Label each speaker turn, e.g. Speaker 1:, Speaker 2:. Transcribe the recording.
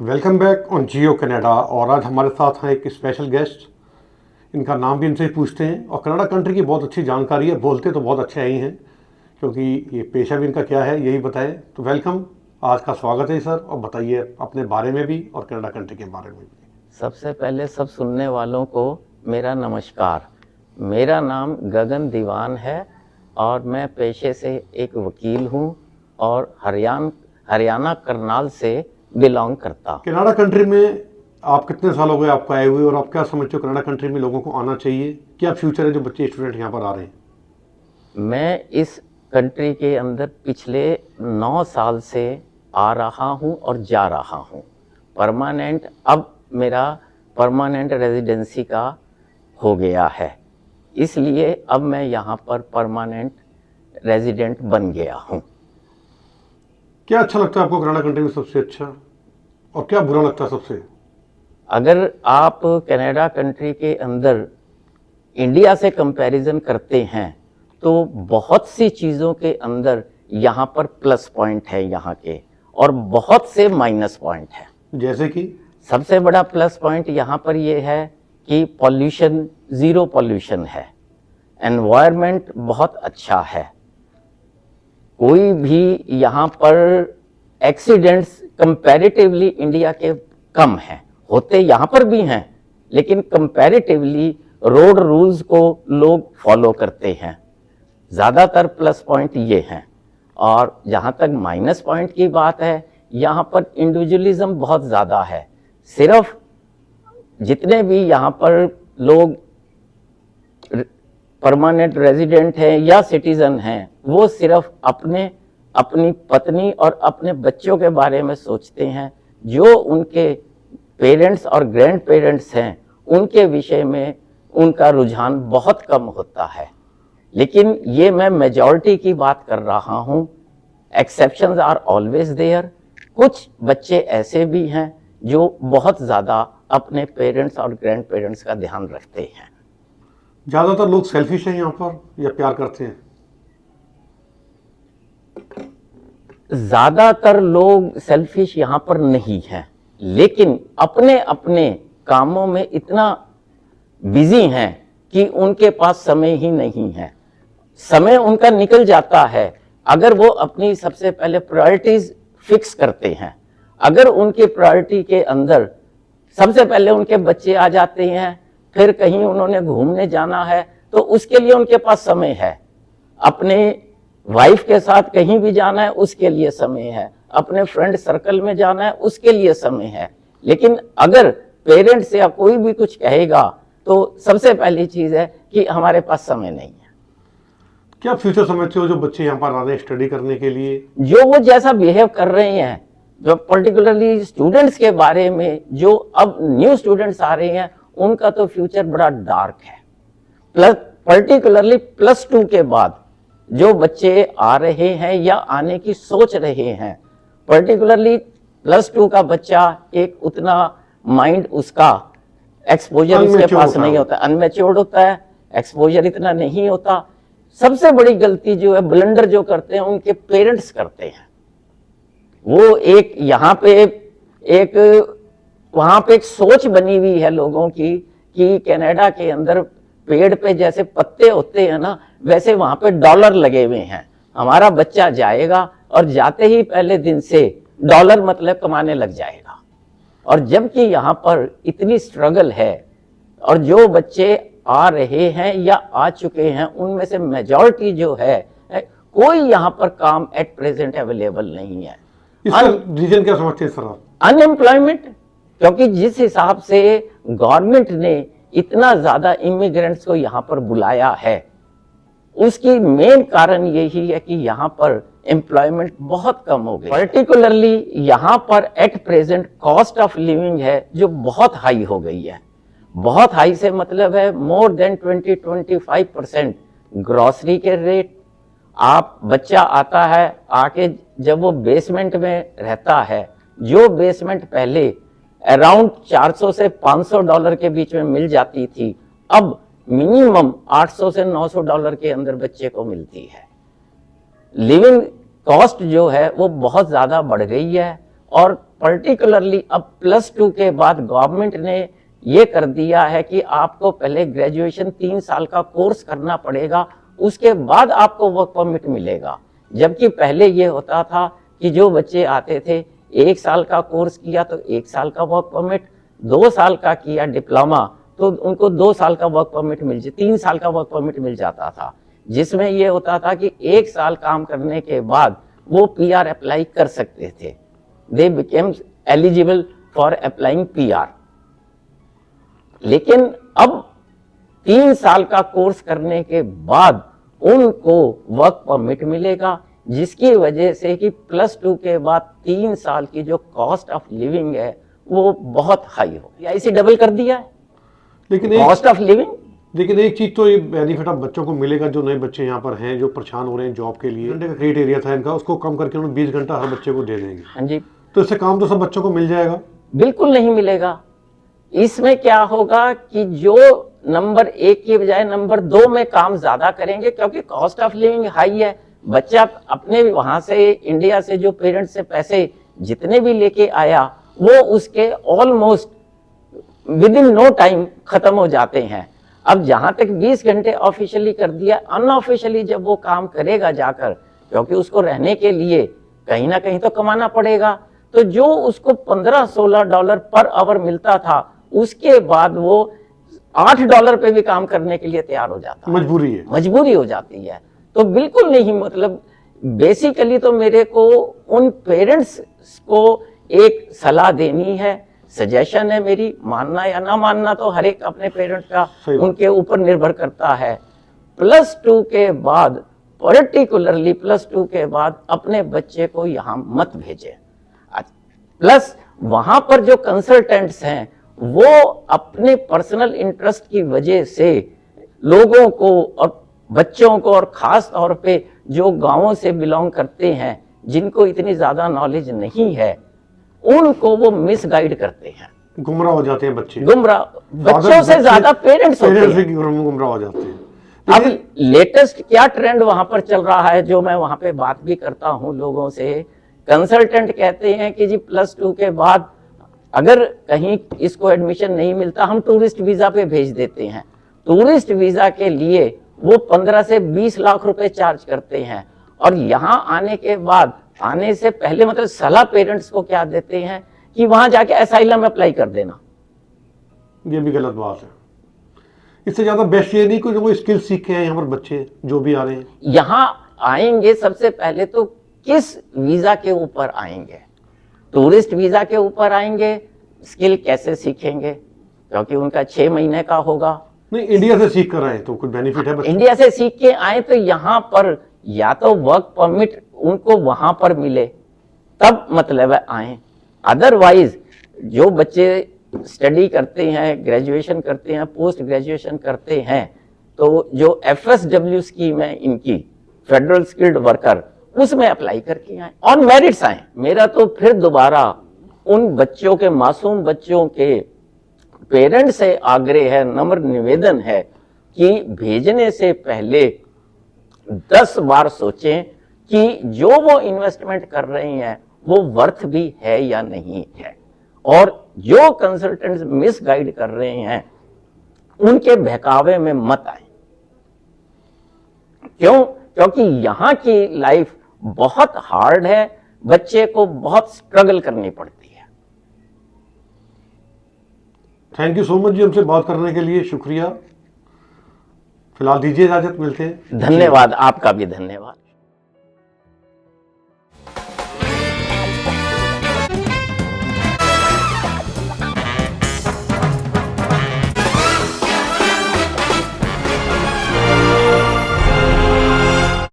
Speaker 1: Welcome back on Jio Canada. और आज हमारे साथ हैं एक स्पेशल गेस्ट। इनका नाम भी इनसे ही पूछते हैं और कनाडा कंट्री की बहुत अच्छी जानकारी है, बोलते तो बहुत अच्छे ही हैं क्योंकि ये पेशा भी इनका क्या है यही बताएं। तो वेलकम, आज का स्वागत है सर। और बताइए अपने बारे में भी और कनाडा कंट्री के बारे में भी।
Speaker 2: सबसे पहले सब सुनने वालों को मेरा नमस्कार। मेरा नाम गगन दीवान है और मैं पेशे से एक वकील हूँ और हरियाणा करनाल से बिलोंग करता हूँ।
Speaker 1: कनाडा कंट्री में आप कितने साल हो गए आपको आए हुए और आप क्या समझते हो कनाडा कंट्री में लोगों को आना चाहिए? क्या फ्यूचर है जो बच्चे स्टूडेंट यहाँ पर आ रहे हैं?
Speaker 2: मैं इस कंट्री के अंदर पिछले 9 साल से आ रहा हूँ और जा रहा हूँ परमानेंट। अब मेरा परमानेंट रेजिडेंसी का हो गया है, इसलिए अब मैं यहाँ पर परमानेंट रेजिडेंट बन गया हूँ।
Speaker 1: क्या अच्छा लगता है आपको कनाडा कंट्री में सबसे अच्छा, और क्या बुरा लगता है सबसे?
Speaker 2: अगर आप कनाडा कंट्री के अंदर इंडिया से कंपैरिजन करते हैं तो बहुत सी चीज़ों के अंदर यहाँ पर प्लस पॉइंट है यहाँ के, और बहुत से माइनस पॉइंट है।
Speaker 1: जैसे कि
Speaker 2: सबसे बड़ा प्लस पॉइंट यहाँ पर ये है कि पॉल्यूशन, ज़ीरो पॉल्यूशन है, एनवायरनमेंट बहुत अच्छा है, कोई भी यहाँ पर एक्सीडेंट्स कंपैरेटिवली इंडिया के कम हैं, होते यहाँ पर भी हैं लेकिन कंपैरेटिवली रोड रूल्स को लोग फॉलो करते हैं। ज़्यादातर प्लस पॉइंट ये हैं। और जहाँ तक माइनस पॉइंट की बात है, यहाँ पर इंडिविजुअलिज्म बहुत ज़्यादा है। सिर्फ जितने भी यहाँ पर लोग परमानेंट रेजिडेंट हैं या सिटीज़न हैं, वो सिर्फ अपनी पत्नी और अपने बच्चों के बारे में सोचते हैं। जो उनके पेरेंट्स और ग्रैंड पेरेंट्स हैं उनके विषय में उनका रुझान बहुत कम होता है। लेकिन ये मैं मेजॉरिटी की बात कर रहा हूँ, एक्सेप्शंस आर ऑलवेज देयर। कुछ बच्चे ऐसे भी हैं जो बहुत ज़्यादा अपने पेरेंट्स और ग्रैंड पेरेंट्स का ध्यान रखते हैं।
Speaker 1: ज़्यादातर लोग सेल्फिश हैं यहाँ पर या प्यार करते हैं?
Speaker 2: ज़्यादातर लोग सेल्फिश यहाँ पर नहीं हैं, लेकिन अपने अपने कामों में इतना बिजी हैं कि उनके पास समय ही नहीं है। समय उनका निकल जाता है अगर वो अपनी सबसे पहले प्रायोरिटीज फिक्स करते हैं। अगर उनकी प्रायोरिटी के अंदर सबसे पहले उनके बच्चे आ जाते हैं, फिर कहीं उन्होंने घूमने जाना है तो उसके लिए उनके पास समय है, अपने वाइफ के साथ कहीं भी जाना है उसके लिए समय है, अपने फ्रेंड सर्कल में जाना है उसके लिए समय है। लेकिन अगर पेरेंट्स या कोई भी कुछ कहेगा तो सबसे पहली चीज़ है कि हमारे पास समय नहीं है।
Speaker 1: क्या फ्यूचर समझते हो जो बच्चे यहाँ पर आ रहे हैं स्टडी करने के लिए?
Speaker 2: जो वो जैसा बिहेव कर रहे हैं, जो पर्टिकुलरली स्टूडेंट्स के बारे में, जो अब न्यू स्टूडेंट्स आ रहे हैं उनका तो फ्यूचर बड़ा डार्क है। प्लस पर्टिकुलरली +2 के बाद जो बच्चे आ रहे हैं या आने की सोच रहे हैं, पर्टिकुलरली +2 का बच्चा एक उतना माइंड उसका एक्सपोजर उसके पास नहीं होता, अनमेच्योर्ड होता है, एक्सपोजर इतना नहीं होता। सबसे बड़ी गलती जो है, ब्लंडर जो करते हैं उनके पेरेंट्स करते हैं। वो एक यहाँ पे एक वहाँ पे एक सोच बनी हुई है लोगों की कि कनाडा के अंदर पेड़ पे जैसे पत्ते होते हैं ना, वैसे वहाँ पे डॉलर लगे हुए हैं। हमारा बच्चा जाएगा और जाते ही पहले दिन से डॉलर मतलब कमाने लग जाएगा। और जबकि यहाँ पर इतनी स्ट्रगल है, और जो बच्चे आ रहे हैं या आ चुके हैं उनमें से मेजॉरिटी जो है कोई यहाँ पर काम एट प्रेजेंट अवेलेबल नहीं है।
Speaker 1: इसका रीजन क्या समझते हैं सर आप?
Speaker 2: अनएम्प्लॉयमेंट, क्योंकि जिस हिसाब से गवर्नमेंट ने इतना ज्यादा इमिग्रेंट्स को यहाँ पर बुलाया है, उसकी मेन कारण यही है कि यहाँ पर एम्प्लॉयमेंट बहुत कम हो गई। पर्टिकुलरली यहाँ पर at present cost of living है जो बहुत हाई हो गई है। बहुत हाई से मतलब है मोर देन 20-25% ग्रॉसरी के रेट। आप बच्चा आता है, आके जब वो बेसमेंट में रहता है, जो बेसमेंट पहले अराउंड 400 से $500 के बीच में मिल जाती थी, अब मिनिमम 800 से $900 के अंदर बच्चे को मिलती है। लिविंग कॉस्ट जो है वो बहुत ज़्यादा बढ़ गई है। और पर्टिकुलरली अब +2 के बाद गवर्नमेंट ने ये कर दिया है कि आपको पहले ग्रेजुएशन 3 साल का कोर्स करना पड़ेगा, उसके बाद आपको वर्क परमिट मिलेगा। जबकि पहले ये होता था कि जो बच्चे आते थे 1 साल का कोर्स किया तो 1 साल का वर्क परमिट, 2 साल का किया डिप्लोमा तो उनको 2 साल का वर्क परमिट 3 साल का वर्क परमिट मिल जाता था, जिसमें ये होता था कि 1 साल काम करने के बाद वो PR अप्लाई कर सकते थे। They became eligible for applying PR। लेकिन अब 3 साल का कोर्स करने के बाद उनको वर्क परमिट मिलेगा, जिसकी वजह से कि +2 के बाद 3 साल की जो कॉस्ट ऑफ लिविंग है वो बहुत हाई हो गया। इसे डबल कर दिया है
Speaker 1: लेकिन
Speaker 2: कॉस्ट ऑफ लिविंग।
Speaker 1: लेकिन एक चीज तो ये बेनिफिट अब बच्चों को मिलेगा, जो नए बच्चे यहाँ पर हैं जो परेशान हो रहे हैं जॉब के लिए, घंटे का क्रेडिट एरिया था इनका, उसको कम करके उन्होंने 20 घंटा हर बच्चे को दे देंगे।
Speaker 2: हाँ जी,
Speaker 1: तो इससे काम तो सब बच्चों को मिल जाएगा?
Speaker 2: बिल्कुल नहीं मिलेगा। इसमें क्या होगा कि जो नंबर 1 की बजाय नंबर 2 में काम ज्यादा करेंगे, क्योंकि कॉस्ट ऑफ लिविंग हाई है। बच्चा अपने वहां से इंडिया से जो पेरेंट्स से पैसे जितने भी लेके आया वो उसके almost within no time खत्म हो जाते हैं। अब जहां तक 20 घंटे ऑफिशियली कर दिया, अनऑफिशियली जब वो काम करेगा जाकर, क्योंकि उसको रहने के लिए कहीं ना कहीं तो कमाना पड़ेगा, तो जो उसको $15-16 पर आवर मिलता था, उसके बाद वो $8 पे भी काम करने के लिए तैयार हो जाता है।
Speaker 1: मजबूरी है,
Speaker 2: मजबूरी हो जाती है। तो बिल्कुल नहीं, मतलब बेसिकली तो मेरे को उन पेरेंट्स को एक सलाह देनी है, सजेशन है मेरी, मानना या ना मानना तो हर एक अपने पेरेंट्स का उनके ऊपर निर्भर करता है। +2 के बाद, पर्टिकुलरली +2 के बाद अपने बच्चे को यहाँ मत भेजें। प्लस वहां पर जो कंसल्टेंट्स हैं वो अपने पर्सनल इंटरेस्ट की वजह से लोगों को और बच्चों को, और खास तौर पे जो गांवों से बिलोंग करते हैं, जिनको इतनी ज्यादा नॉलेज नहीं है, उनको वो मिसगाइड करते हैं,
Speaker 1: गुमराह हो जाते हैं बच्चे।
Speaker 2: बच्चों से ज्यादा पेरेंट्स होते हैं,
Speaker 1: गुमराह हो जाते हैं।
Speaker 2: अब लेटेस्ट क्या ट्रेंड वहां पर चल रहा है, जो मैं वहां पे बात भी करता हूं लोगों से, कंसल्टेंट कहते हैं कि जी +2 के बाद अगर कहीं इसको एडमिशन नहीं मिलता, हम टूरिस्ट वीजा पे भेज देते हैं। टूरिस्ट वीजा के लिए वो 15 से 20 लाख रुपए चार्ज करते हैं, और यहाँ आने के बाद, आने से पहले मतलब सलाह पेरेंट्स को क्या देते हैं कि वहां जाके असाइलम अप्लाई कर देना।
Speaker 1: ये भी गलत बात है। इससे ज्यादा बेस्ट ये नहीं कोई स्किल सीख के हैं यहाँ पर बच्चे जो भी आ रहे हैं।
Speaker 2: यहाँ आएंगे सबसे पहले तो किस वीजा के ऊपर आएंगे? टूरिस्ट वीजा के ऊपर आएंगे, स्किल कैसे सीखेंगे? क्योंकि उनका 6 महीने का होगा।
Speaker 1: नहीं, इंडिया से सीख कर आए तो कुछ बेनिफिट है?
Speaker 2: इंडिया से सीख के आए तो यहाँ पर या तो वर्क परमिट उनको वहां पर मिले, तब मतलब है आए। अदरवाइज जो बच्चे स्टडी करते हैं, ग्रेजुएशन करते हैं, पोस्ट ग्रेजुएशन करते हैं, तो जो FSW स्कीम है इनकी, फेडरल स्किल्ड वर्कर, उसमें अप्लाई करके आए, ऑन मेरिट्स आए। मेरा तो फिर दोबारा उन बच्चों के, मासूम बच्चों के पेरेंट्स से आग्रह है, नम्र निवेदन है कि भेजने से पहले 10 बार सोचें कि जो वो इन्वेस्टमेंट कर रहे हैं वो वर्थ भी है या नहीं है, और जो कंसल्टेंट्स मिसगाइड कर रहे हैं उनके बहकावे में मत आए। क्यों? क्योंकि यहाँ की लाइफ बहुत हार्ड है, बच्चे को बहुत स्ट्रगल करनी पड़ती है।
Speaker 1: थैंक यू सो मच जी हमसे बात करने के लिए, शुक्रिया। फिलहाल दीजिए इजाजत, मिलते हैं।
Speaker 2: धन्यवाद, आपका भी धन्यवाद।